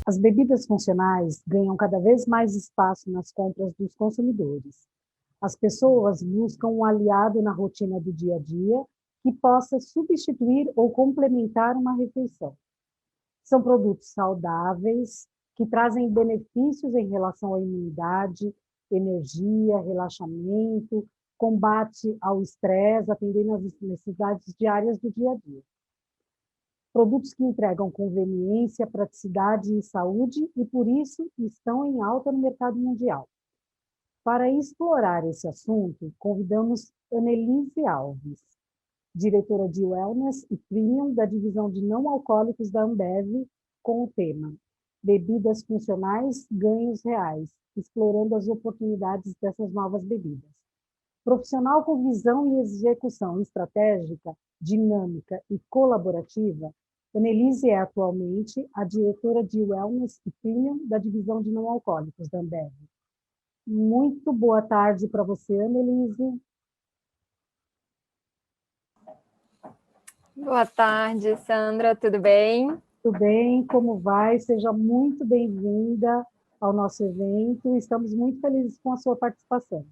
As bebidas funcionais ganham cada vez mais espaço nas compras dos consumidores. As pessoas buscam um aliado na rotina do dia a dia que possa substituir ou complementar uma refeição. São produtos saudáveis, que trazem benefícios em relação à imunidade, energia, relaxamento, combate ao estresse, atendendo às necessidades diárias do dia a dia. Produtos que entregam conveniência, praticidade e saúde e, por isso, estão em alta no mercado mundial. Para explorar esse assunto, convidamos Annelise Alves, diretora de Wellness e Premium da divisão de não alcoólicos da Ambev, com o tema Bebidas funcionais, ganhos reais, explorando as oportunidades dessas novas bebidas. Profissional com visão e execução estratégica, dinâmica e colaborativa, Annelise é atualmente a diretora de Wellness e Premium da divisão de não alcoólicos da Ambev. Muito boa tarde para você, Annelise. Boa tarde, Sandra, tudo bem? Tudo bem? Como vai? Seja muito bem-vinda ao nosso evento. Estamos muito felizes com a sua participação.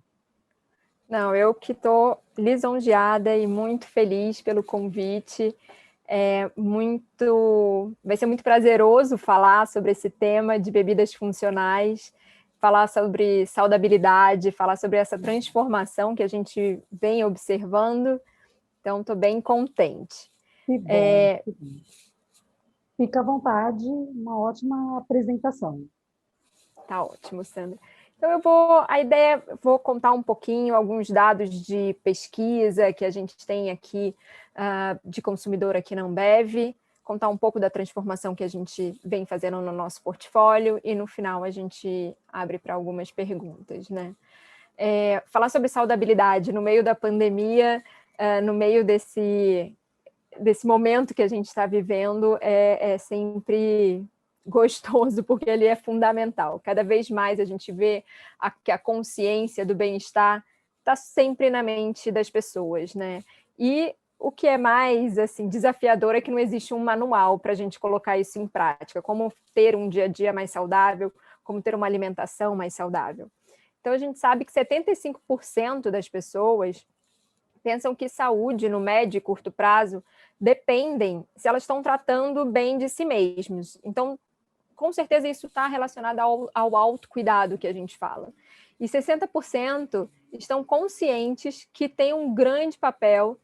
Não, eu que estou lisonjeada e muito feliz pelo convite. Vai ser muito prazeroso falar sobre esse tema de bebidas funcionais, falar sobre saudabilidade, falar sobre essa transformação que a gente vem observando. Então, estou bem contente. Que bom, que bom. Fica à vontade, uma ótima apresentação. Tá ótimo, Sandra. Então, vou contar um pouquinho, alguns dados de pesquisa que a gente tem aqui de consumidor aqui na Ambev, contar um pouco da transformação que a gente vem fazendo no nosso portfólio e, no final, a gente abre para algumas perguntas, né? Falar sobre saudabilidade no meio da pandemia, no meio desse momento que a gente está vivendo, é sempre gostoso, porque ele é fundamental. Cada vez mais a gente vê que a consciência do bem-estar está sempre na mente das pessoas, né? E o que é mais assim, desafiador é que não existe um manual para a gente colocar isso em prática, como ter um dia a dia mais saudável, como ter uma alimentação mais saudável. Então, a gente sabe que 75% das pessoas pensam que saúde no médio e curto prazo dependem se elas estão tratando bem de si mesmos. Então, com certeza isso está relacionado ao autocuidado que a gente fala. E 60% estão conscientes que tem um grande papel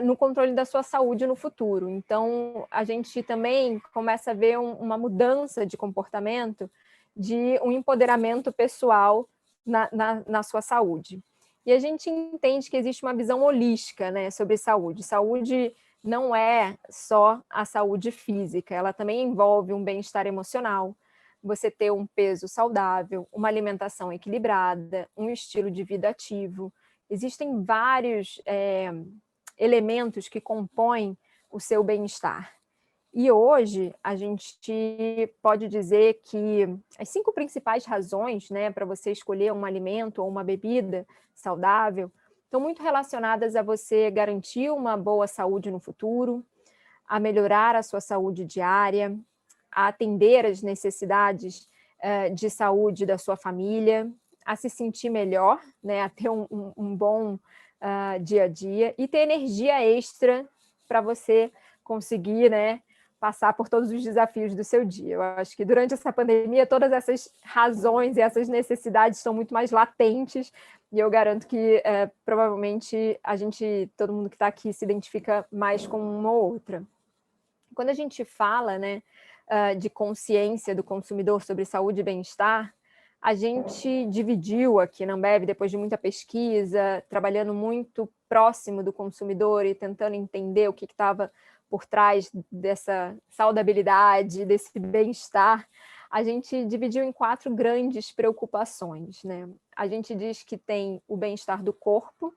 no controle da sua saúde no futuro. Então, a gente também começa a ver uma mudança de comportamento, de um empoderamento pessoal na sua saúde. E a gente entende que existe uma visão holística, né, sobre saúde. Saúde não é só a saúde física, ela também envolve um bem-estar emocional, você ter um peso saudável, uma alimentação equilibrada, um estilo de vida ativo. Existem vários elementos que compõem o seu bem-estar. E hoje a gente pode dizer que as 5 principais razões, né, para você escolher um alimento ou uma bebida saudável estão muito relacionadas a você garantir uma boa saúde no futuro, a melhorar a sua saúde diária, a atender as necessidades de saúde da sua família, a se sentir melhor, né, a ter um bom dia a dia e ter energia extra para você conseguir, né, passar por todos os desafios do seu dia. Eu acho que durante essa pandemia todas essas razões e essas necessidades estão muito mais latentes e eu garanto que provavelmente todo mundo que está aqui se identifica mais com uma ou outra. Quando a gente fala, né, de consciência do consumidor sobre saúde e bem-estar, a gente dividiu aqui na Ambev, depois de muita pesquisa, trabalhando muito próximo do consumidor e tentando entender o que estava por trás dessa saudabilidade, desse bem-estar, a gente dividiu em 4 grandes preocupações, né? A gente diz que tem o bem-estar do corpo,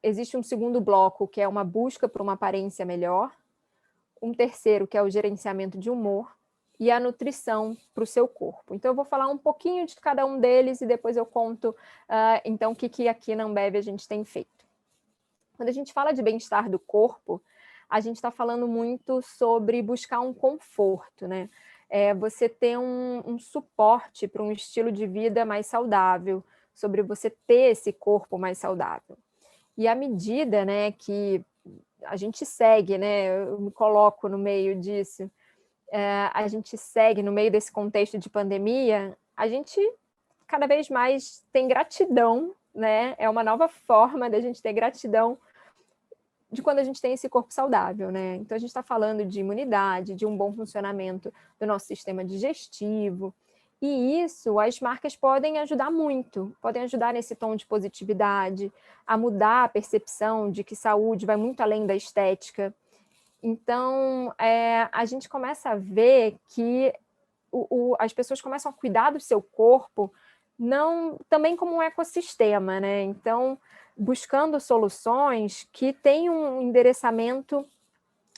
existe um segundo bloco, que é uma busca por uma aparência melhor, um terceiro, que é o gerenciamento de humor, e a nutrição para o seu corpo. Então, eu vou falar um pouquinho de cada um deles e depois eu conto, então, o que aqui na Ambev a gente tem feito. Quando a gente fala de bem-estar do corpo, a gente está falando muito sobre buscar um conforto, né? você ter um suporte para um estilo de vida mais saudável, sobre você ter esse corpo mais saudável. E à medida, né, que a gente segue, né, eu me coloco no meio disso, a gente segue no meio desse contexto de pandemia, a gente cada vez mais tem gratidão, né? É uma nova forma da gente ter gratidão de quando a gente tem esse corpo saudável, né? Então a gente está falando de imunidade, de um bom funcionamento do nosso sistema digestivo, e isso as marcas podem ajudar muito, podem ajudar nesse tom de positividade, a mudar a percepção de que saúde vai muito além da estética. Então, a gente começa a ver que as pessoas começam a cuidar do seu corpo também como um ecossistema, né? Então, buscando soluções que tenham um endereçamento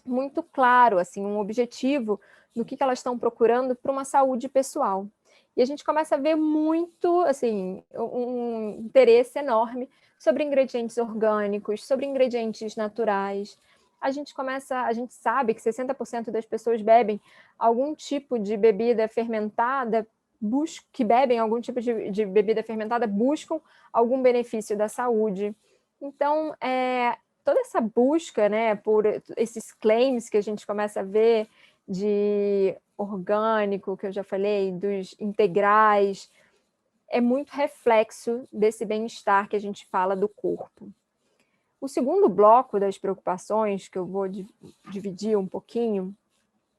muito claro, assim, um objetivo no que elas estão procurando para uma saúde pessoal. E a gente começa a ver muito, assim, um interesse enorme sobre ingredientes orgânicos, sobre ingredientes naturais. A gente sabe que 60% das pessoas bebem algum tipo de bebida fermentada, que bebem algum tipo de bebida fermentada, buscam algum benefício da saúde. Então, toda essa busca, né, por esses claims que a gente começa a ver de orgânico, que eu já falei, dos integrais, é muito reflexo desse bem-estar que a gente fala do corpo. O segundo bloco das preocupações, que eu vou dividir um pouquinho,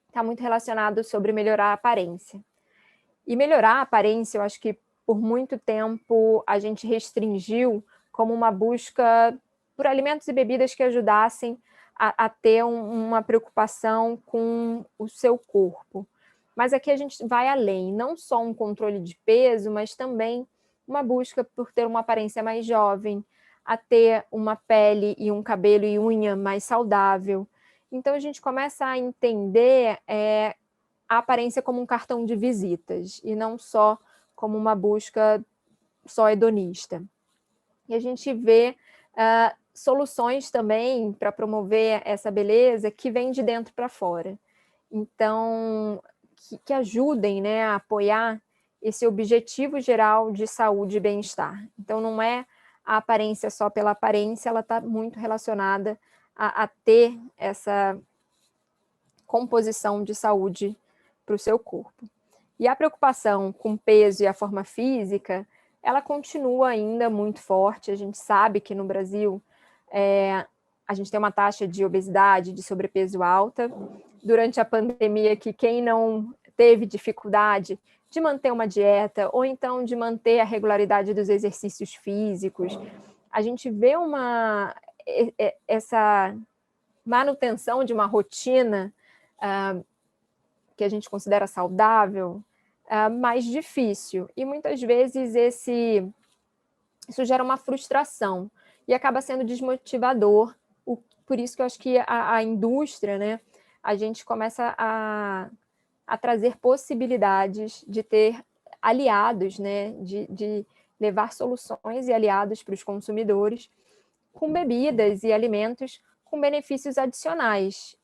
está muito relacionado sobre melhorar a aparência. E melhorar a aparência, eu acho que por muito tempo a gente restringiu como uma busca por alimentos e bebidas que ajudassem a ter uma preocupação com o seu corpo. Mas aqui a gente vai além, não só um controle de peso, mas também uma busca por ter uma aparência mais jovem, a ter uma pele e um cabelo e unha mais saudável. Então a gente começa a entender a aparência como um cartão de visitas e não só como uma busca só hedonista. E a gente vê soluções também para promover essa beleza que vem de dentro para fora. Então, que ajudem, né, a apoiar esse objetivo geral de saúde e bem-estar. Então, não é a aparência só pela aparência, ela está muito relacionada a ter essa composição de saúde para o seu corpo. E a preocupação com o peso e a forma física, ela continua ainda muito forte. A gente sabe que no Brasil a gente tem uma taxa de obesidade, de sobrepeso alta. Durante a pandemia, que quem não teve dificuldade de manter uma dieta ou então de manter a regularidade dos exercícios físicos, a gente vê essa manutenção de uma rotina que a gente considera saudável, mais difícil. E muitas vezes isso gera uma frustração e acaba sendo desmotivador. Por isso que eu acho que a indústria, né, a gente começa a trazer possibilidades de ter aliados, né, de levar soluções e aliados para os consumidores com bebidas e alimentos com benefícios adicionais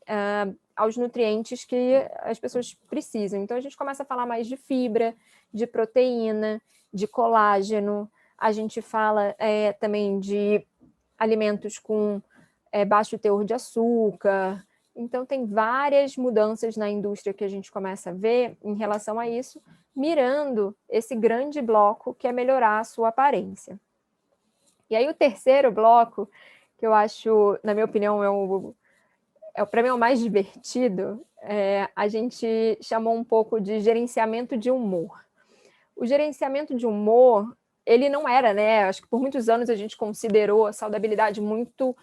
aos nutrientes que as pessoas precisam. Então, a gente começa a falar mais de fibra, de proteína, de colágeno. A gente fala também de alimentos com baixo teor de açúcar. Então, tem várias mudanças na indústria que a gente começa a ver em relação a isso, mirando esse grande bloco que é melhorar a sua aparência. E aí, o terceiro bloco, que eu acho, na minha opinião, para mim é o mais divertido, a gente chamou um pouco de gerenciamento de humor. O gerenciamento de humor, ele não era, né? Acho que por muitos anos a gente considerou a saudabilidade muito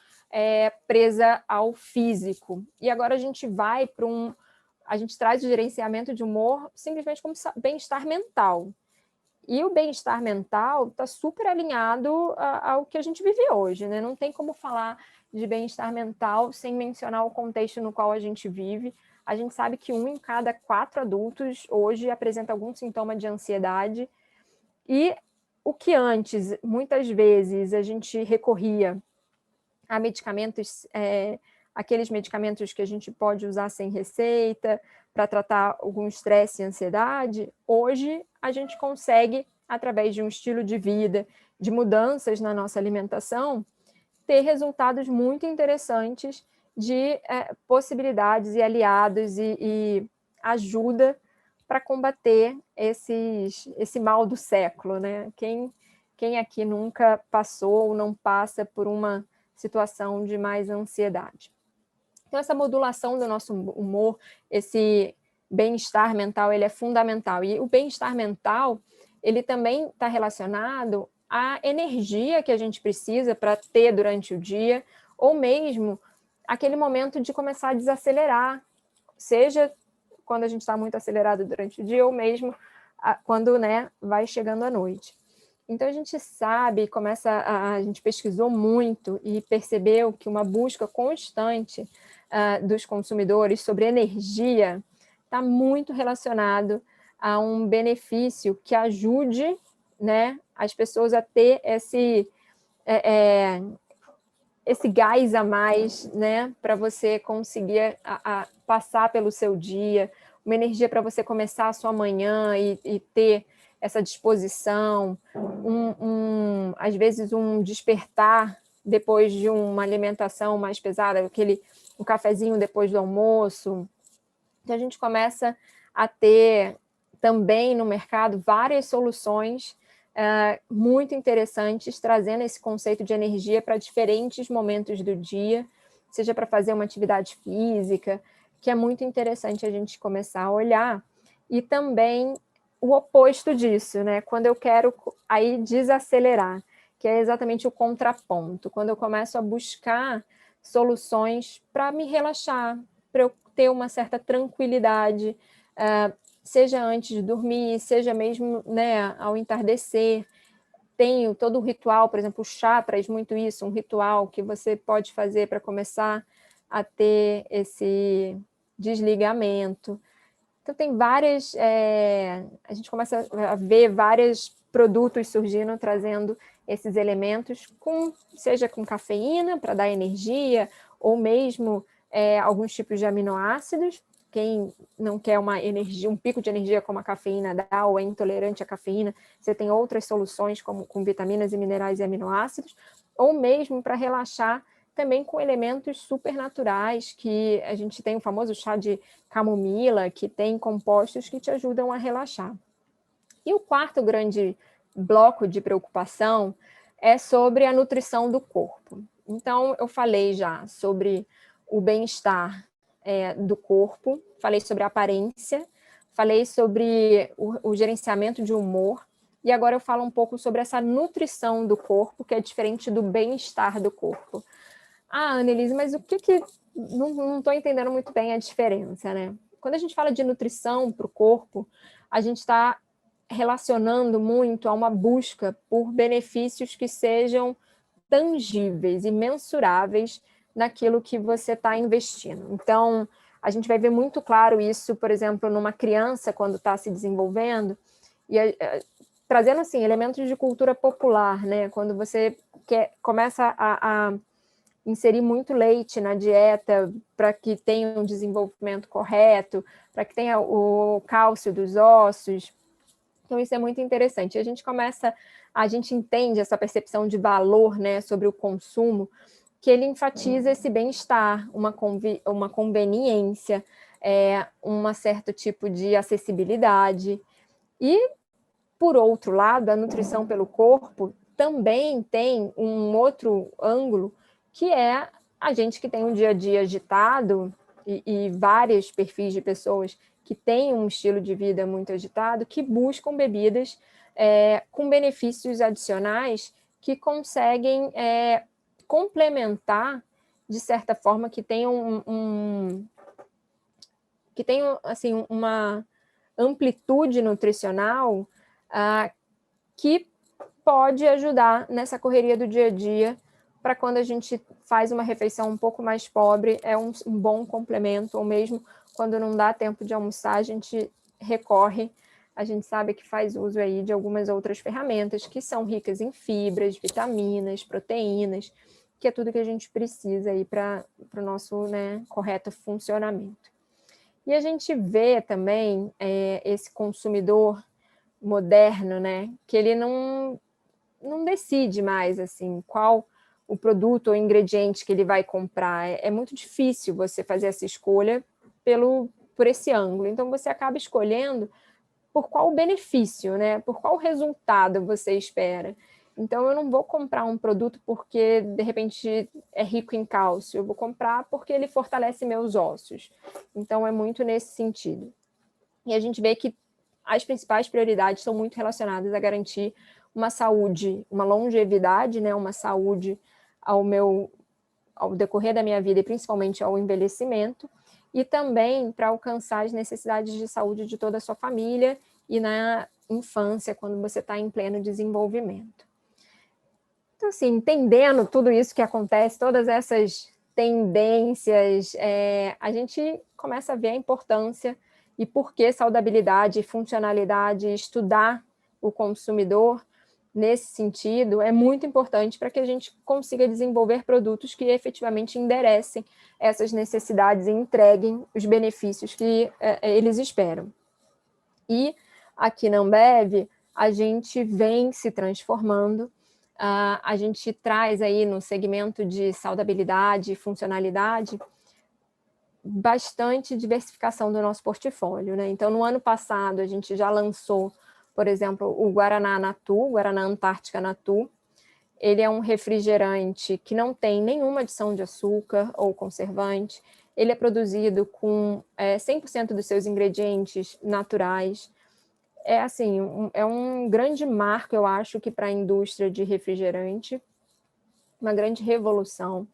presa ao físico. E agora a gente vai para a gente traz o gerenciamento de humor simplesmente como bem-estar mental. E o bem-estar mental está super alinhado ao que a gente vive hoje, né? Não tem como falar de bem-estar mental sem mencionar o contexto no qual a gente vive. A gente sabe que 1 em cada 4 adultos hoje apresenta algum sintoma de ansiedade. E o que antes, muitas vezes, a gente recorria a medicamentos aqueles medicamentos que a gente pode usar sem receita para tratar algum estresse e ansiedade, hoje a gente consegue, através de um estilo de vida, de mudanças na nossa alimentação, ter resultados muito interessantes de possibilidades e aliados e ajuda para combater esse mal do século, né? Quem aqui nunca passou ou não passa por uma situação de mais ansiedade? Então, essa modulação do nosso humor, esse bem-estar mental, ele é fundamental. E o bem-estar mental, ele também está relacionado à energia que a gente precisa para ter durante o dia, ou mesmo aquele momento de começar a desacelerar, seja quando a gente está muito acelerado durante o dia, ou mesmo quando, né, vai chegando a noite. Então, a gente sabe, a gente pesquisou muito e percebeu que uma busca constante dos consumidores sobre energia está muito relacionado a um benefício que ajude, né, as pessoas a ter esse gás a mais, né, para você conseguir passar pelo seu dia, uma energia para você começar a sua manhã e ter essa disposição, às vezes um despertar depois de uma alimentação mais pesada, um cafezinho depois do almoço. Então, a gente começa a ter também no mercado várias soluções muito interessantes, trazendo esse conceito de energia para diferentes momentos do dia, seja para fazer uma atividade física, que é muito interessante a gente começar a olhar, e também o oposto disso, né? Quando eu quero aí desacelerar, que é exatamente o contraponto, quando eu começo a buscar soluções para me relaxar, para eu ter uma certa tranquilidade, seja antes de dormir, seja mesmo, né, ao entardecer. Tenho todo o ritual, por exemplo, o chá traz muito isso, um ritual que você pode fazer para começar a ter esse desligamento. Então, tem várias... a gente começa a ver vários produtos surgindo, trazendo esses elementos, seja com cafeína, para dar energia, ou mesmo alguns tipos de aminoácidos. Quem não quer uma energia, um pico de energia como a cafeína dá, ou é intolerante à cafeína, você tem outras soluções, como com vitaminas e minerais e aminoácidos, ou mesmo para relaxar, também com elementos supernaturais, que a gente tem o famoso chá de camomila, que tem compostos que te ajudam a relaxar. E o quarto grande bloco de preocupação é sobre a nutrição do corpo. Então, eu falei já sobre o bem-estar do corpo, falei sobre a aparência, falei sobre o gerenciamento de humor, e agora eu falo um pouco sobre essa nutrição do corpo, que é diferente do bem-estar do corpo. Annelise, mas o que não estou entendendo muito bem a diferença, né? Quando a gente fala de nutrição para o corpo, a gente está relacionando muito a uma busca por benefícios que sejam tangíveis e mensuráveis naquilo que você está investindo. Então, a gente vai ver muito claro isso, por exemplo, numa criança quando está se desenvolvendo, e trazendo assim elementos de cultura popular, né? Quando você começa a inserir muito leite na dieta para que tenha um desenvolvimento correto, para que tenha o cálcio dos ossos. Então, isso é muito interessante. A gente entende essa percepção de valor, né, sobre o consumo, que ele enfatiza esse bem-estar, uma conveniência, um certo tipo de acessibilidade. E, por outro lado, a nutrição pelo corpo também tem um outro ângulo, que é a gente que tem um dia a dia agitado, e vários perfis de pessoas que têm um estilo de vida muito agitado, que buscam bebidas com benefícios adicionais que conseguem complementar, de certa forma, que tenham assim, uma amplitude nutricional que pode ajudar nessa correria do dia a dia, para quando a gente faz uma refeição um pouco mais pobre, é um bom complemento, ou mesmo quando não dá tempo de almoçar, a gente sabe que faz uso aí de algumas outras ferramentas que são ricas em fibras, vitaminas, proteínas, que é tudo que a gente precisa aí para o nosso, né, correto funcionamento. E a gente vê também esse consumidor moderno, né, que ele não decide mais assim qual o produto ou ingrediente que ele vai comprar. É muito difícil você fazer essa escolha por esse ângulo. Então, você acaba escolhendo por qual benefício, né? Por qual resultado você espera. Então, eu não vou comprar um produto porque, de repente, é rico em cálcio. Eu vou comprar porque ele fortalece meus ossos. Então, é muito nesse sentido. E a gente vê que as principais prioridades são muito relacionadas a garantir uma saúde, uma longevidade, né? Uma saúde ao decorrer da minha vida e principalmente ao envelhecimento, e também para alcançar as necessidades de saúde de toda a sua família e na infância, quando você está em pleno desenvolvimento. Então, assim, entendendo tudo isso que acontece, todas essas tendências, a gente começa a ver a importância e por que saudabilidade, funcionalidade, estudar o consumidor nesse sentido é muito importante para que a gente consiga desenvolver produtos que efetivamente enderecem essas necessidades e entreguem os benefícios que eles esperam. E aqui na Ambev, a gente vem se transformando, a gente traz aí no segmento de saudabilidade e funcionalidade bastante diversificação do nosso portfólio, né? Então, no ano passado, a gente já lançou, por exemplo, o Guaraná Natu, Guaraná Antártica Natu. Ele é um refrigerante que não tem nenhuma adição de açúcar ou conservante. Ele é produzido com 100% dos seus ingredientes naturais. É assim, é um grande marco, eu acho, que para a indústria de refrigerante, uma grande revolução.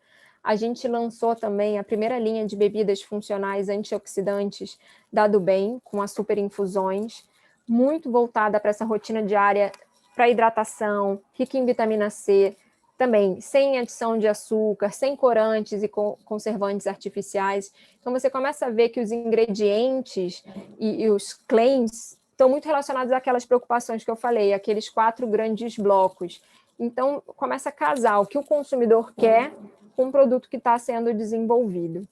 A gente lançou também a primeira linha de bebidas funcionais antioxidantes da Do Bem, com as super infusões, muito voltada para essa rotina diária, para hidratação, rica em vitamina C, também sem adição de açúcar, sem corantes e conservantes artificiais. Então, você começa a ver que os ingredientes e os claims estão muito relacionados àquelas preocupações que eu falei, aqueles 4 grandes blocos. Então, começa a casar o que o consumidor quer com o produto que está sendo desenvolvido.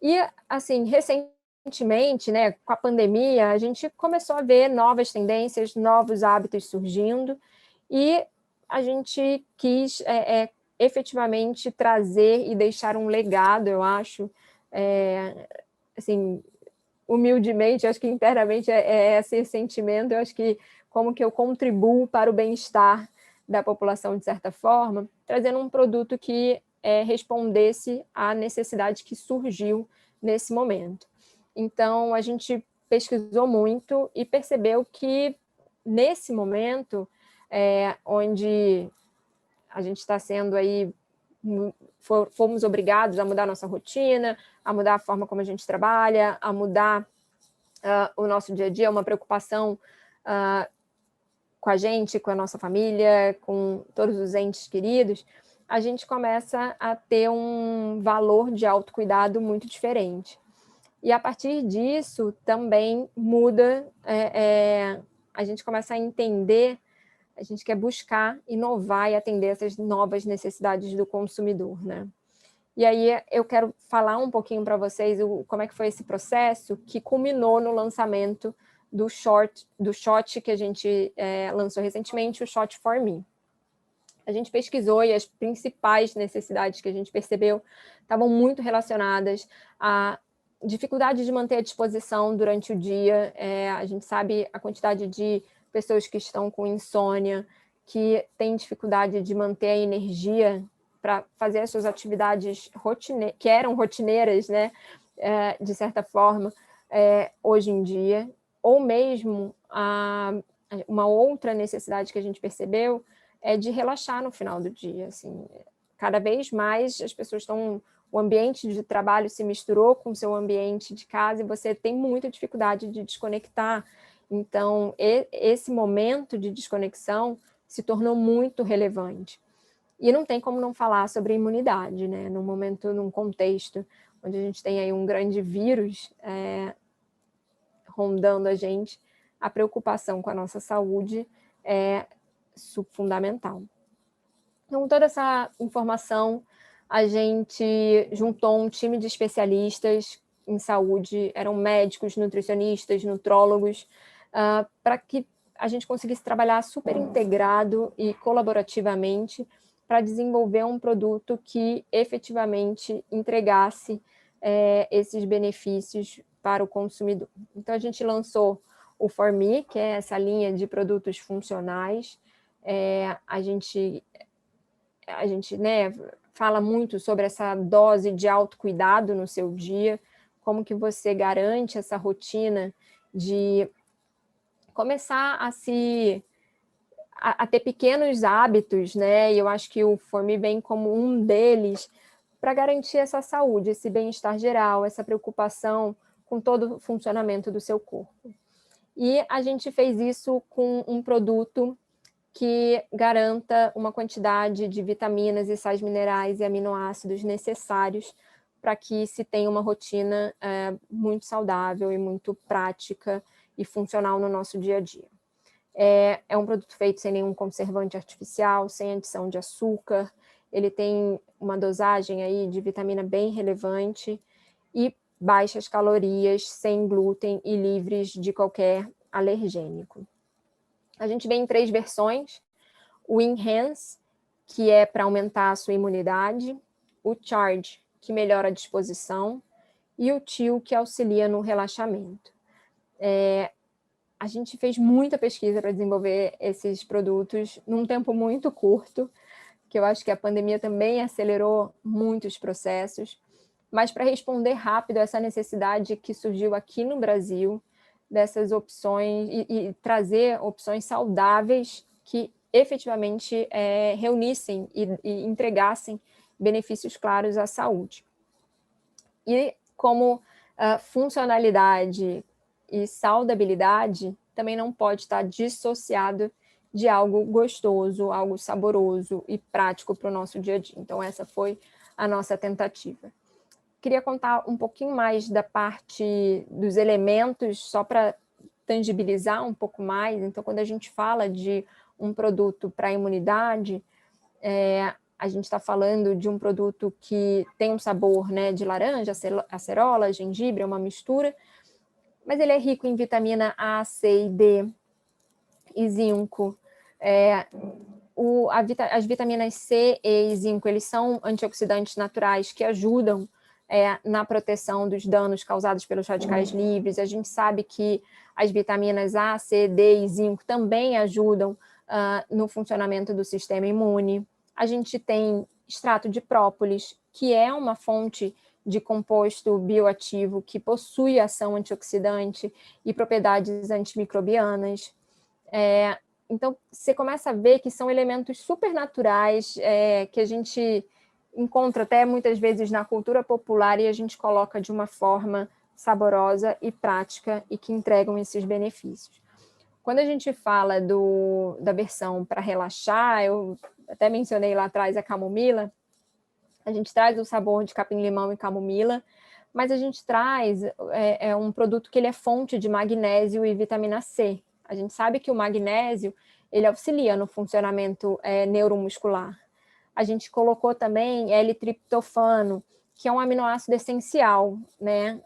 E, assim, recentemente, né, com a pandemia, a gente começou a ver novas tendências, novos hábitos surgindo, e a gente quis efetivamente trazer e deixar um legado, eu acho, assim, humildemente, acho que internamente é esse sentimento, eu acho que como que eu contribuo para o bem-estar da população, de certa forma, trazendo um produto que respondesse à necessidade que surgiu nesse momento. Então, a gente pesquisou muito e percebeu que, nesse momento, onde a gente está sendo aí, fomos obrigados a mudar nossa rotina, a mudar a forma como a gente trabalha, a mudar o nosso dia a dia, uma preocupação com a gente, com a nossa família, com todos os entes queridos, a gente começa a ter um valor de autocuidado muito diferente. E a partir disso também muda, a gente começa a entender, a gente quer buscar, inovar e atender essas novas necessidades do consumidor, né? E aí eu quero falar um pouquinho para vocês como é que foi esse processo que culminou no lançamento do shot que a gente lançou recentemente, o Shot for Me. A gente pesquisou e as principais necessidades que a gente percebeu estavam muito relacionadas à dificuldade de manter a disposição durante o dia. A gente sabe a quantidade de pessoas que estão com insônia, que têm dificuldade de manter a energia para fazer as suas atividades que eram rotineiras, né? De certa forma, hoje em dia. Ou mesmo uma outra necessidade que a gente percebeu é de relaxar no final do dia. Assim, cada vez mais as pessoas estão... O ambiente de trabalho se misturou com o seu ambiente de casa e você tem muita dificuldade de desconectar. Então, esse momento de desconexão se tornou muito relevante. E não tem como não falar sobre imunidade, né? Num contexto onde a gente tem aí um grande vírus rondando a gente, a preocupação com a nossa saúde é fundamental. Então, com toda essa informação, a gente juntou um time de especialistas em saúde, eram médicos, nutricionistas, nutrólogos, para que a gente conseguisse trabalhar super integrado e colaborativamente para desenvolver um produto que efetivamente entregasse esses benefícios para o consumidor. Então, a gente lançou o For.Me, que é essa linha de produtos funcionais. A gente né, fala muito sobre essa dose de autocuidado no seu dia, como que você garante essa rotina de começar a ter pequenos hábitos, né? E eu acho que o For.Me vem como um deles para garantir essa saúde, esse bem-estar geral, essa preocupação com todo o funcionamento do seu corpo. E a gente fez isso com um produto que garanta uma quantidade de vitaminas e sais minerais e aminoácidos necessários para que se tenha uma rotina muito saudável e muito prática e funcional no nosso dia a dia. É um produto feito sem nenhum conservante artificial, sem adição de açúcar, ele tem uma dosagem aí de vitamina bem relevante e baixas calorias, sem glúten e livres de qualquer alergênico. A gente vem em 3 versões: o Enhance, que é para aumentar a sua imunidade, o Charge, que melhora a disposição, e o Chill, que auxilia no relaxamento. A gente fez muita pesquisa para desenvolver esses produtos num tempo muito curto, que eu acho que a pandemia também acelerou muitos processos, mas para responder rápido a essa necessidade que surgiu aqui no Brasil, dessas opções, e trazer opções saudáveis que efetivamente reunissem e entregassem benefícios claros à saúde. E como funcionalidade e saudabilidade também não pode estar dissociado de algo gostoso, algo saboroso e prático para o nosso dia a dia. Então, essa foi a nossa tentativa. Queria contar um pouquinho mais da parte dos elementos, só para tangibilizar um pouco mais. Então, quando a gente fala de um produto para a imunidade, a gente está falando de um produto que tem um sabor, né, de laranja, acerola, gengibre, é uma mistura, mas ele é rico em vitamina A, C e D e zinco. As vitaminas C, E e zinco, eles são antioxidantes naturais que ajudam na proteção dos danos causados pelos radicais livres. A gente sabe que as vitaminas A, C, D e zinco também ajudam no funcionamento do sistema imune. A gente tem extrato de própolis, que é uma fonte de composto bioativo que possui ação antioxidante e propriedades antimicrobianas. Então, você começa a ver que são elementos supernaturais que a gente encontra até muitas vezes na cultura popular e a gente coloca de uma forma saborosa e prática e que entregam esses benefícios. Quando a gente fala da versão para relaxar, eu até mencionei lá atrás a camomila, a gente traz o sabor de capim-limão e camomila, mas a gente traz um produto que ele é fonte de magnésio e vitamina C. A gente sabe que o magnésio ele auxilia no funcionamento neuromuscular. A gente colocou também L-triptofano, que é um aminoácido essencial, né,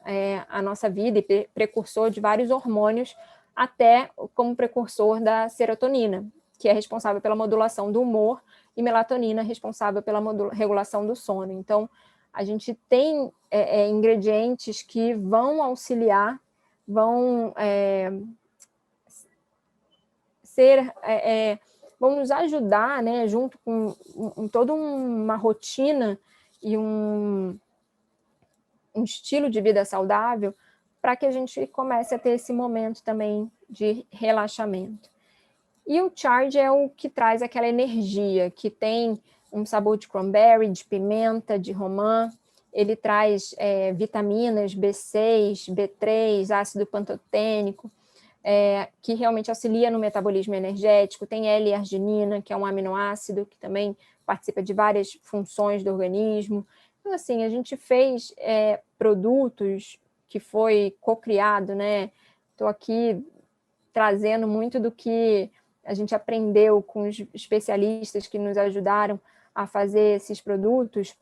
à nossa vida e precursor de vários hormônios, até como precursor da serotonina, que é responsável pela modulação do humor, e melatonina, responsável pela regulação do sono. Então, a gente tem ingredientes que vão auxiliar, vão vão nos ajudar, né, junto com toda uma rotina e um estilo de vida saudável, para que a gente comece a ter esse momento também de relaxamento. E o Charge é o que traz aquela energia, que tem um sabor de cranberry, de pimenta, de romã. Ele traz vitaminas B6, B3, ácido pantotênico, que realmente auxilia no metabolismo energético. Tem L-arginina, que é um aminoácido que também participa de várias funções do organismo. Então, assim, a gente fez produtos que foi co-criado, né? Estou aqui trazendo muito do que a gente aprendeu com os especialistas que nos ajudaram a fazer esses produtos,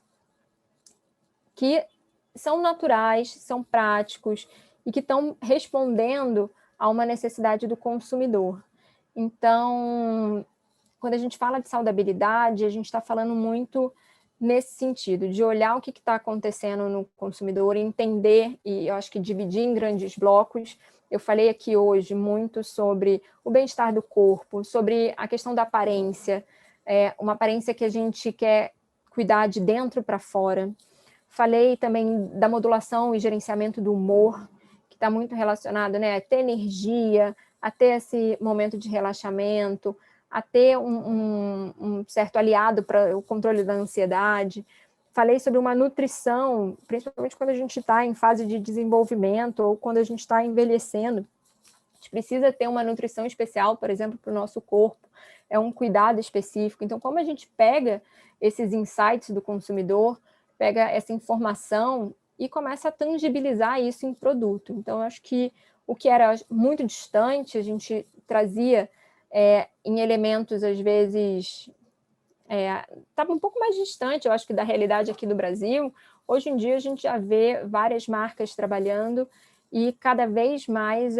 que são naturais, são práticos e que estão respondendo a uma necessidade do consumidor. Então, quando a gente fala de saudabilidade, a gente está falando muito nesse sentido, de olhar o que está acontecendo no consumidor, entender, e eu acho que dividir em grandes blocos. Eu falei aqui hoje muito sobre o bem-estar do corpo, sobre a questão da aparência, uma aparência que a gente quer cuidar de dentro para fora. Falei também da modulação e gerenciamento do humor, que está muito relacionado, né, a ter energia, a ter esse momento de relaxamento, a ter um certo aliado para o controle da ansiedade. Falei sobre uma nutrição, principalmente quando a gente está em fase de desenvolvimento ou quando a gente está envelhecendo. A gente precisa ter uma nutrição especial, por exemplo, para o nosso corpo. É um cuidado específico. Então, como a gente pega esses insights do consumidor, pega essa informação e começa a tangibilizar isso em produto. Então, eu acho que o que era muito distante, a gente trazia em elementos, às vezes, estava um pouco mais distante, eu acho que da realidade aqui do Brasil. Hoje em dia, a gente já vê várias marcas trabalhando e cada vez mais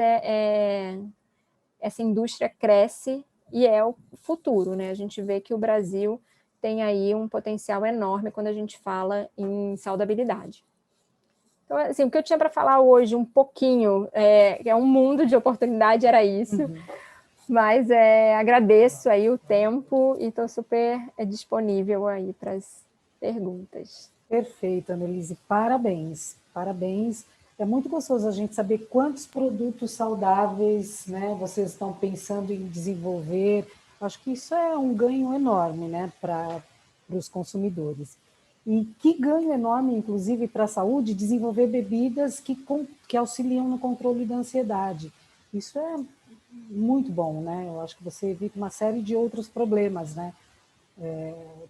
essa indústria cresce e é o futuro, né? A gente vê que o Brasil tem aí um potencial enorme quando a gente fala em saudabilidade. Então, assim, o que eu tinha para falar hoje, um pouquinho, é um mundo de oportunidade, era isso. Uhum. Mas agradeço aí o tempo e estou super disponível aí para as perguntas. Perfeito, Annelise. Parabéns, parabéns. É muito gostoso a gente saber quantos produtos saudáveis, né, vocês estão pensando em desenvolver. Acho que isso é um ganho enorme, né, para os consumidores. E que ganho enorme, inclusive, para a saúde, desenvolver bebidas que auxiliam no controle da ansiedade. Isso é muito bom, né? Eu acho que você evita uma série de outros problemas, né?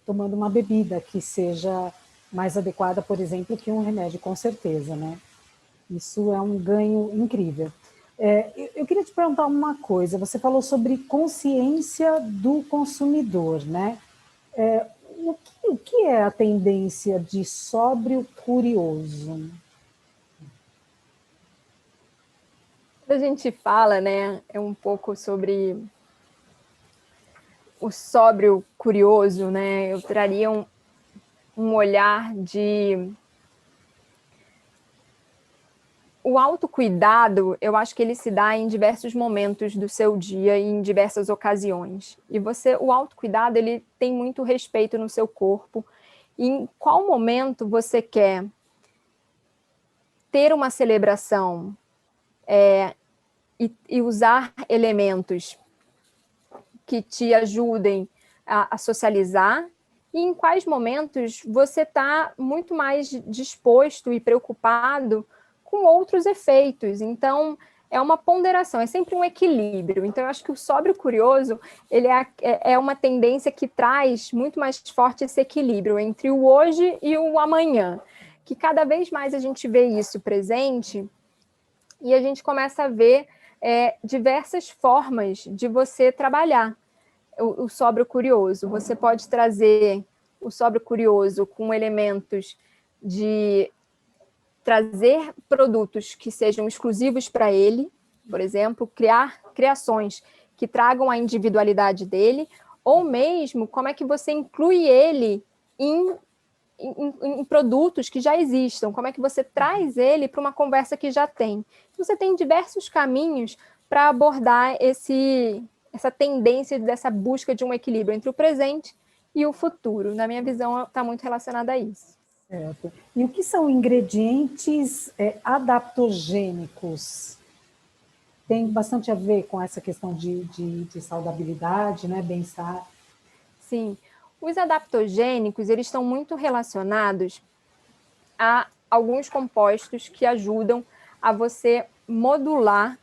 Tomando uma bebida que seja mais adequada, por exemplo, que um remédio, com certeza, né? Isso é um ganho incrível. Eu queria te perguntar uma coisa. Você falou sobre consciência do consumidor, né? O que é a tendência de sóbrio curioso? Quando a gente fala, né, é um pouco sobre o sóbrio curioso, né? Eu traria um olhar de... O autocuidado, eu acho que ele se dá em diversos momentos do seu dia e em diversas ocasiões. E o autocuidado, ele tem muito respeito no seu corpo. E em qual momento você quer ter uma celebração e usar elementos que te ajudem a socializar, e em quais momentos você está muito mais disposto e preocupado com outros efeitos. Então, é uma ponderação, é sempre um equilíbrio. Então, eu acho que o sóbrio curioso, ele é uma tendência que traz muito mais forte esse equilíbrio entre o hoje e o amanhã, que cada vez mais a gente vê isso presente e a gente começa a ver diversas formas de você trabalhar o sóbrio curioso. Você pode trazer o sóbrio curioso com elementos de trazer produtos que sejam exclusivos para ele, por exemplo, criar criações que tragam a individualidade dele, ou mesmo como é que você inclui ele em produtos que já existam, como é que você traz ele para uma conversa que já tem. Você tem diversos caminhos para abordar essa tendência dessa busca de um equilíbrio entre o presente e o futuro. Na minha visão, está muito relacionada a isso. Certo. E o que são ingredientes adaptogênicos? Tem bastante a ver com essa questão de saudabilidade, né, bem-estar. Sim. Os adaptogênicos, eles estão muito relacionados a alguns compostos que ajudam a você modular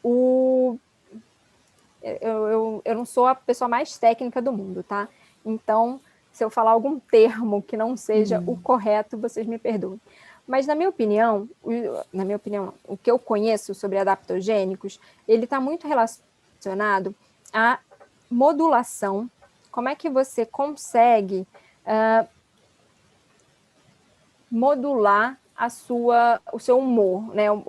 o... Eu não sou a pessoa mais técnica do mundo, tá? Então, se eu falar algum termo que não seja o correto, vocês me perdoem. Mas, na minha opinião, o que eu conheço sobre adaptogênicos, ele está muito relacionado a modulação, como é que você consegue modular o seu humor, né? Eu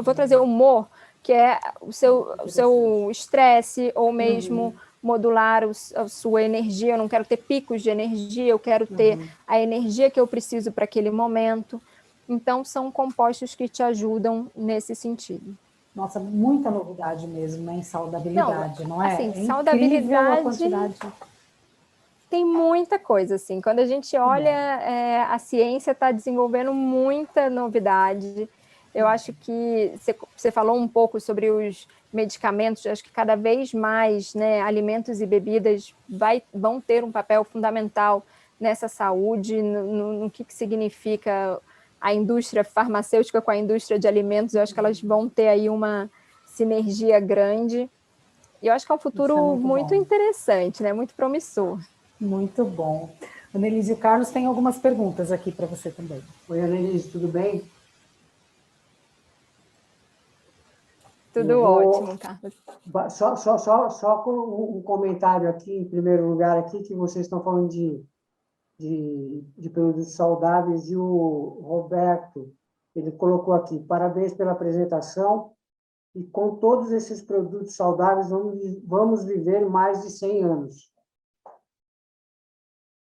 vou trazer o humor, que é o seu estresse, ou mesmo modular a sua energia. Eu não quero ter picos de energia, eu quero ter a energia que eu preciso para aquele momento. Então, são compostos que te ajudam nesse sentido. Nossa, muita novidade mesmo, né, em saudabilidade, não é? Assim, É incrível a saudabilidade quantidade. tem muita coisa, assim. Quando a gente olha, a ciência está desenvolvendo muita novidade. Eu acho que você falou um pouco sobre os medicamentos, acho que cada vez mais, né, alimentos e bebidas vão ter um papel fundamental nessa saúde, no que significa a indústria farmacêutica com a indústria de alimentos. Eu acho que elas vão ter aí uma sinergia grande. E eu acho que é um futuro muito interessante, né, muito promissor. Muito bom. Annelise e o Carlos tem algumas perguntas aqui para você também. Oi, Annelise, tudo bem? Tudo ótimo, Carlos. Só com um comentário aqui, em primeiro lugar, aqui, que vocês estão falando de produtos saudáveis, e o Roberto, ele colocou aqui: parabéns pela apresentação, e com todos esses produtos saudáveis vamos viver mais de 100 anos.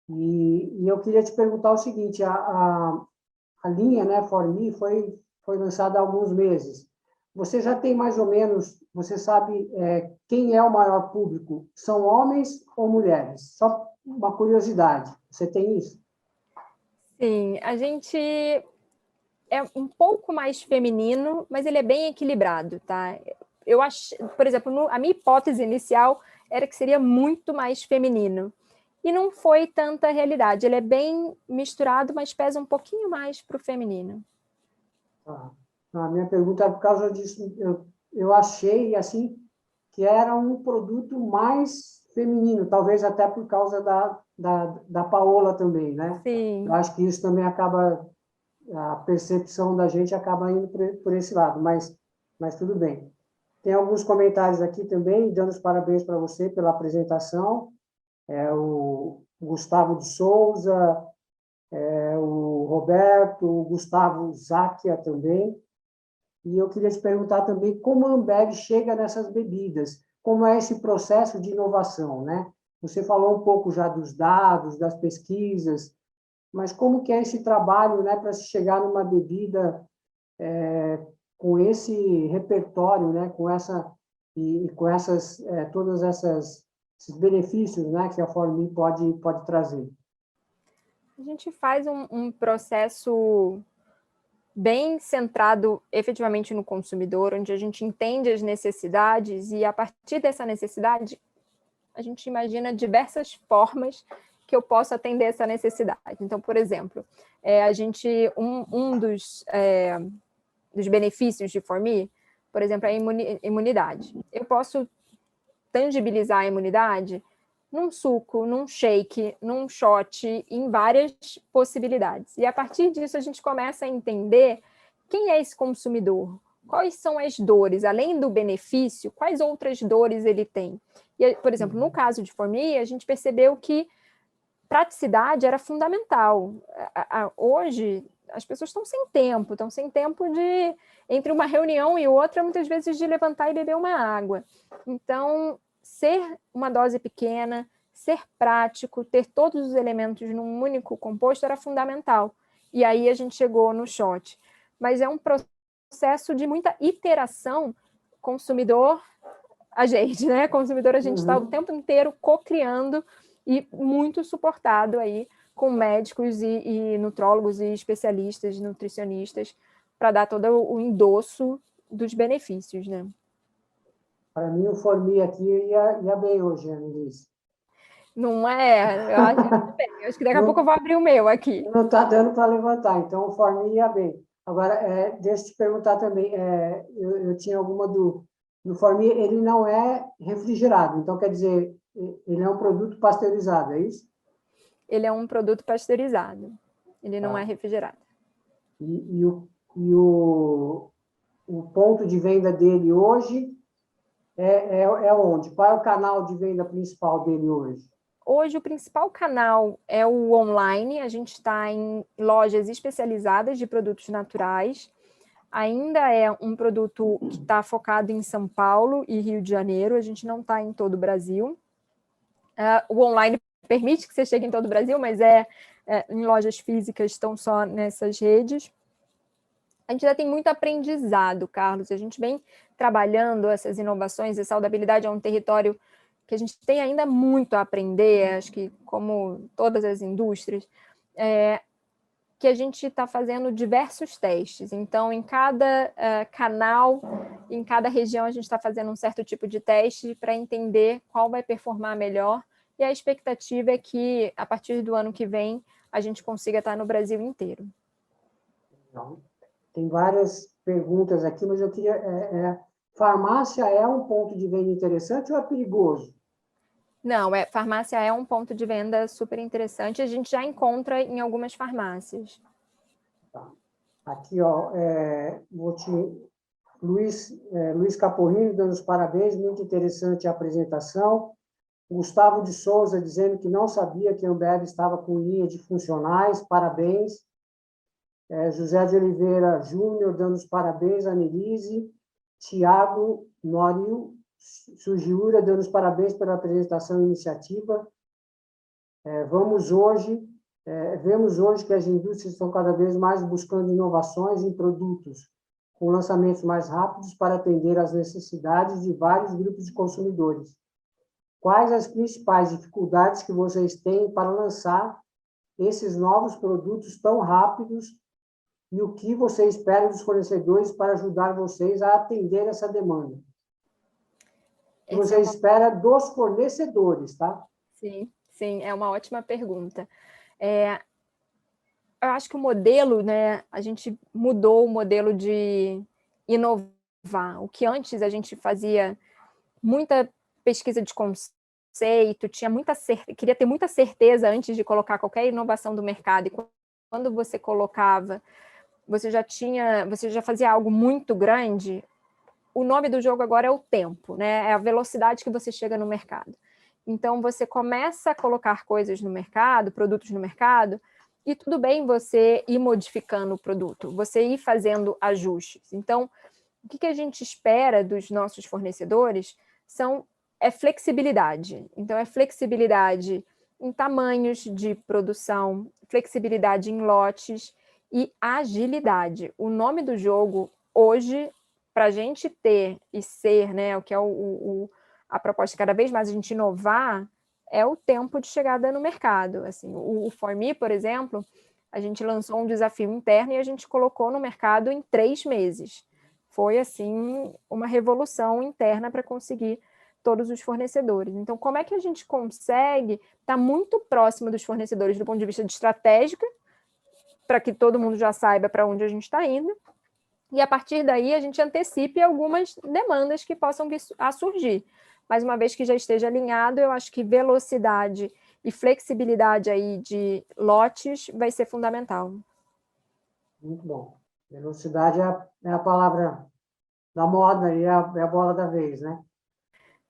E eu queria te perguntar o seguinte: a linha, né, For.Me, foi lançada há alguns meses. Você já tem mais ou menos, você sabe quem é o maior público? São homens ou mulheres? Só uma curiosidade. Você tem isso? Sim, a gente é um pouco mais feminino, mas ele é bem equilibrado, tá? Eu acho, por exemplo, a minha hipótese inicial era que seria muito mais feminino. E não foi tanta realidade. Ele é bem misturado, mas pesa um pouquinho mais para o feminino. A minha pergunta é por causa disso. Eu achei, assim, que era um produto mais feminino, talvez até por causa da Paola também, né? Sim. Eu acho que isso também acaba, a percepção da gente acaba indo por esse lado, mas tudo bem. Tem alguns comentários aqui também, dando os parabéns para você pela apresentação. O Gustavo de Souza, o Roberto, o Gustavo Záquia também. E eu queria te perguntar também como a Ambev chega nessas bebidas, como é esse processo de inovação, né? Você falou um pouco já dos dados, das pesquisas, mas como que é esse trabalho, né, para se chegar numa bebida com esse repertório, né, com com essas todas esses benefícios, né, que a For.Me pode trazer? A gente faz um processo bem centrado efetivamente no consumidor, onde a gente entende as necessidades e, a partir dessa necessidade, a gente imagina diversas formas que eu posso atender essa necessidade. Então, por exemplo, um dos benefícios de For.Me, por exemplo, é a imunidade. Eu posso tangibilizar a imunidade num suco, num shake, num shot, em várias possibilidades. E a partir disso a gente começa a entender quem é esse consumidor, quais são as dores, além do benefício, quais outras dores ele tem. E, por exemplo, no caso de For.Me, a gente percebeu que praticidade era fundamental. Hoje, as pessoas estão sem tempo de, entre uma reunião e outra, muitas vezes de levantar e beber uma água. Então, ser uma dose pequena, ser prático, ter todos os elementos num único composto era fundamental. E aí a gente chegou no shot. Mas é um processo de muita iteração consumidor a gente, né? Consumidor, a gente está o tempo inteiro co-criando e muito suportado aí com médicos e nutrólogos e especialistas, nutricionistas, para dar todo o endosso dos benefícios, né? Para mim, o For.Me aqui ia bem hoje, Annelise. Não é? Eu acho que daqui a pouco eu vou abrir o meu aqui. Não está dando para levantar, então o For.Me ia bem. Agora, deixa eu te perguntar também, eu tinha alguma dúvida. No For.Me, ele não é refrigerado, então quer dizer, ele é um produto pasteurizado, é isso? Ele é um produto pasteurizado, ele não é refrigerado. E o ponto de venda dele hoje é onde? Qual é o canal de venda principal dele hoje? Hoje, o principal canal é o online. A gente está em lojas especializadas de produtos naturais. Ainda é um produto que está focado em São Paulo e Rio de Janeiro. A gente não está em todo o Brasil. O online permite que você chegue em todo o Brasil, mas em lojas físicas estão só nessas redes. A gente ainda tem muito aprendizado, Carlos. A gente vem trabalhando essas inovações, e saudabilidade é um território que a gente tem ainda muito a aprender, acho que como todas as indústrias, que a gente está fazendo diversos testes. Então, em cada canal, em cada região, a gente está fazendo um certo tipo de teste para entender qual vai performar melhor, e a expectativa é que, a partir do ano que vem, a gente consiga estar no Brasil inteiro. Não. Tem várias perguntas aqui, mas eu queria... farmácia é um ponto de venda interessante ou é perigoso? Não, farmácia é um ponto de venda super interessante. A gente já encontra em algumas farmácias. Tá. Aqui, ó, Luiz Caporrini dando os parabéns, muito interessante a apresentação. Gustavo de Souza dizendo que não sabia que a Ambev estava com linha de funcionais, parabéns. José de Oliveira Júnior dando os parabéns, Anelise. Tiago Noril Sugiura dando os parabéns pela apresentação e iniciativa. Vemos hoje que as indústrias estão cada vez mais buscando inovações em produtos com lançamentos mais rápidos para atender às necessidades de vários grupos de consumidores. Quais as principais dificuldades que vocês têm para lançar esses novos produtos tão rápidos e o que você espera dos fornecedores para ajudar vocês a atender essa demanda? O que você espera dos fornecedores, tá? Sim, sim, é uma ótima pergunta. Eu acho que o modelo, né, a gente mudou o modelo de inovar. O que antes a gente fazia muita pesquisa de conceito, queria ter muita certeza antes de colocar qualquer inovação do mercado, e quando você colocava, você já fazia algo muito grande. O nome do jogo agora é o tempo, né? É a velocidade que você chega no mercado. Então, você começa a colocar coisas no mercado, produtos no mercado, e tudo bem você ir modificando o produto, você ir fazendo ajustes. Então, o que a gente espera dos nossos fornecedores é flexibilidade. Então, é flexibilidade em tamanhos de produção, flexibilidade em lotes e agilidade. O nome do jogo hoje, para a gente ter e ser, né, o que é a proposta cada vez mais a gente inovar, é o tempo de chegada no mercado. Assim, o For.me, por exemplo, a gente lançou um desafio interno e a gente colocou no mercado em 3 meses. Foi, assim, uma revolução interna para conseguir todos os fornecedores. Então, como é que a gente consegue estar muito próximo dos fornecedores do ponto de vista de estratégica, para que todo mundo já saiba para onde a gente está indo, e a partir daí a gente antecipe algumas demandas que possam vir a surgir. Mas uma vez que já esteja alinhado, eu acho que velocidade e flexibilidade aí de lotes vai ser fundamental. Muito bom. Velocidade é a palavra da moda e é a bola da vez, né?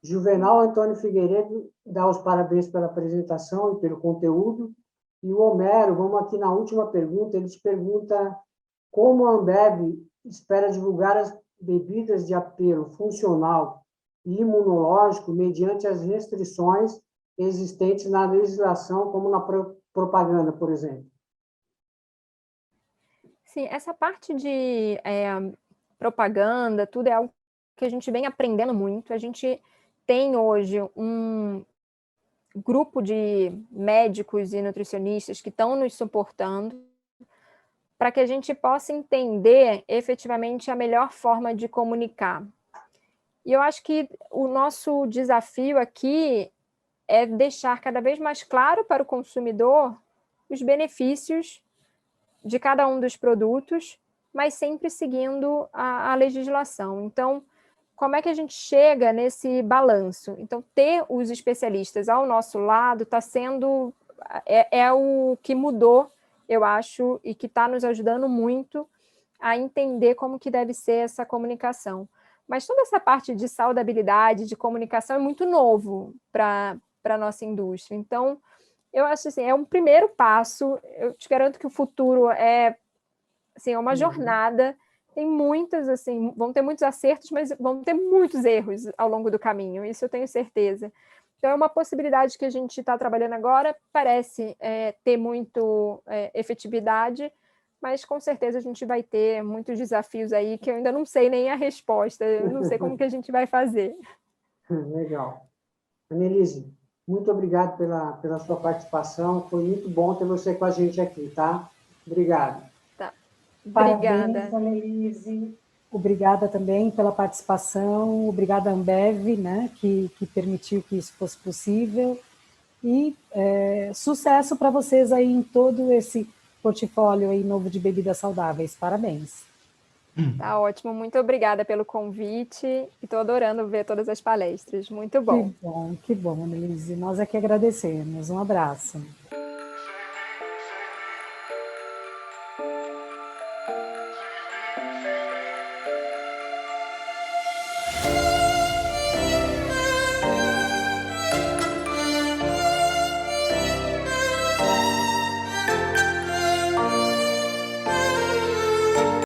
Juvenal Antônio Figueiredo dá os parabéns pela apresentação e pelo conteúdo. E o Homero, vamos aqui na última pergunta, ele te pergunta como a Ambev espera divulgar as bebidas de apelo funcional e imunológico mediante as restrições existentes na legislação, como na propaganda, por exemplo. Sim, essa parte de propaganda, tudo é algo que a gente vem aprendendo muito. A gente tem hoje um grupo de médicos e nutricionistas que estão nos suportando para que a gente possa entender efetivamente a melhor forma de comunicar. E eu acho que o nosso desafio aqui é deixar cada vez mais claro para o consumidor os benefícios de cada um dos produtos, mas sempre seguindo a legislação. Então, como é que a gente chega nesse balanço? Então, ter os especialistas ao nosso lado está sendo... é o que mudou, eu acho, e que está nos ajudando muito a entender como que deve ser essa comunicação. mas toda essa parte de saudabilidade, de comunicação é muito novo para a nossa indústria. Então, eu acho assim, é um primeiro passo. Eu te garanto que o futuro é, assim, é uma jornada. Tem muitas, assim, vão ter muitos acertos, mas vão ter muitos erros ao longo do caminho, isso eu tenho certeza. Então, é uma possibilidade que a gente está trabalhando agora, parece ter muito efetividade, mas com certeza a gente vai ter muitos desafios aí que eu ainda não sei nem a resposta, eu não sei como que a gente vai fazer. Legal. Annelise, muito obrigado pela sua participação, foi muito bom ter você com a gente aqui, tá? Obrigado. Tá. Parabéns, Obrigada. Annelise. Obrigada também pela participação, obrigada, Ambev, né, que permitiu que isso fosse possível. E sucesso para vocês aí em todo esse portfólio aí novo de bebidas saudáveis. Parabéns. Tá ótimo, muito obrigada pelo convite e estou adorando ver todas as palestras, muito bom. Que bom, Annelise. Nós é que agradecemos. Um abraço.